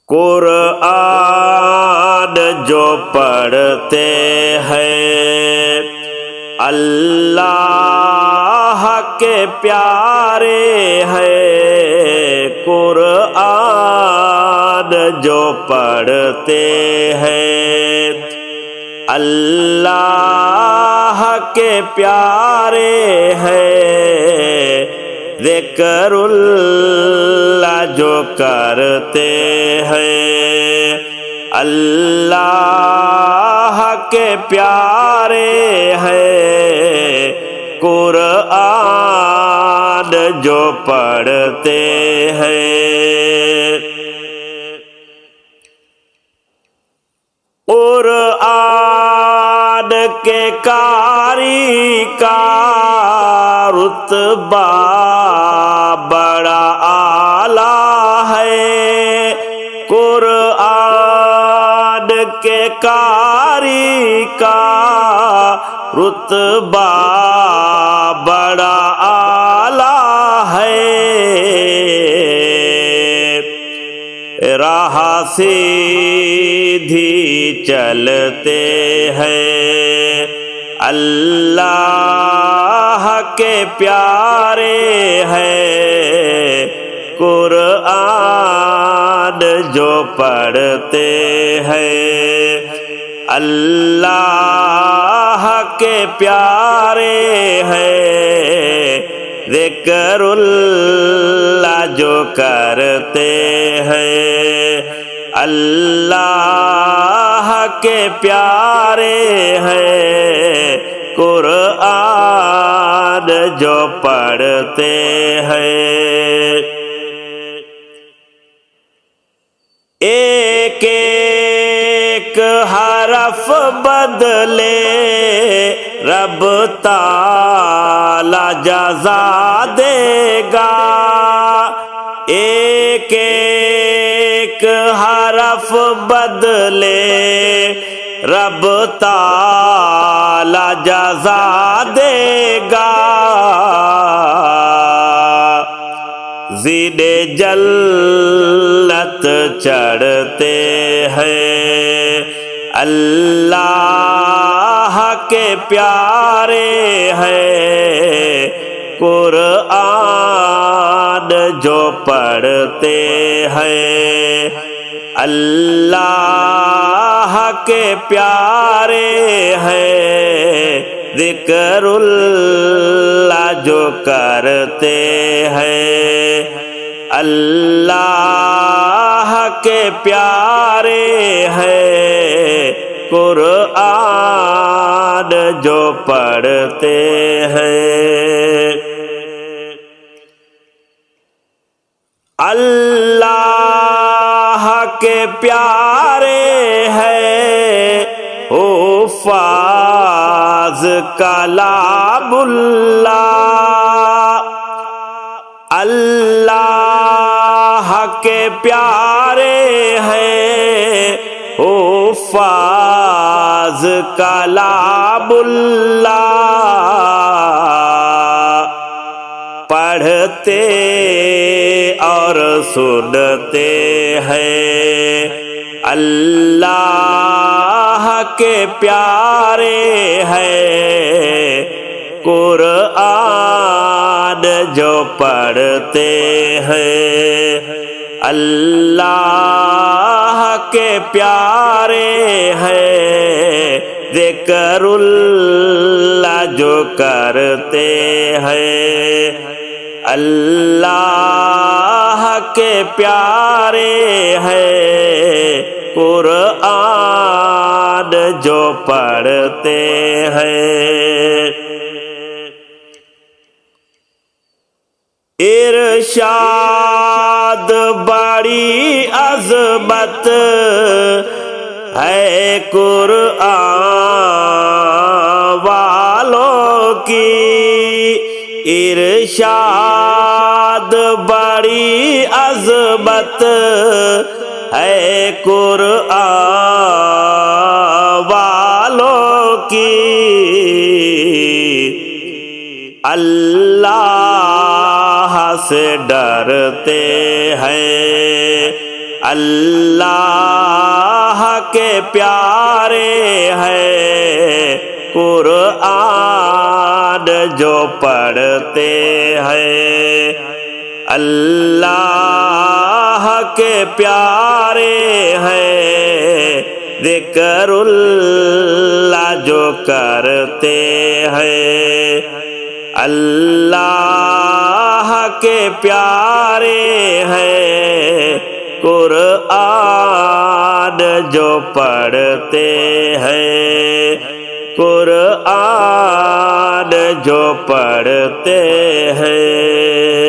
قرآن جو پڑھتے ہیں اللہ کے پیارے ہیں، قرآن جو پڑھتے ہیں اللہ کے پیارے ہیں، ذکر اللہ جو کرتے ہیں اللہ کے پیارے ہیں، قرآن جو پڑھتے ہیں قرآن کے قاری کا رتبہ بڑا اعلیٰ ہے، قرآن کے قاری کا رتبہ بڑا اعلیٰ ہے، راہ سیدھی چلتے ہیں اللہ کے پیارے ہیں، قرآن جو پڑھتے ہیں اللہ کے پیارے ہیں، ذکر اللہ جو کرتے ہیں اللہ کے پیارے ہیں، قرآن جو پڑھتے ہیں ایک ایک حرف بدلے رب تعالی جزا دے گا، ایک ایک حرف بدلے رب تعالی جزا دے گا، زین جنت چڑھتے ہیں اللہ کے پیارے ہیں، قرآن جو پڑھتے ہیں اللہ کے پیارے ہیں، ذکر اللہ جو کرتے ہیں اللہ کے پیارے ہیں، قرآن جو پڑھتے ہیں اللہ کے پیارے ہیں، حفاظ کلام اللہ، اللہ کے پیارے ہیں، حفاظ کلام اللہ، پڑھتے اور سنتے ہیں اللہ کے پیارے ہیں، قرآن جو پڑھتے ہیں اللہ کے پیارے ہیں، ذکر اللہ جو کرتے ہیں اللہ کے پیارے ہیں، قرآن جو پڑھتے ہیں ارشاد بڑی عظمت ہے قرآن والوں کی، ارشاد بڑی عظمت ہے قرآن والوں کی، اللہ سے ڈرتے ہیں اللہ کے پیارے ہیں قرآن جو پڑھتے ہیں، اللہ کے پیارے ہیں ذکر اللہ جو کرتے ہیں، اللہ کے پیارے ہیں قرآن جو پڑھتے ہیں، قرآن جو پڑھتے ہیں۔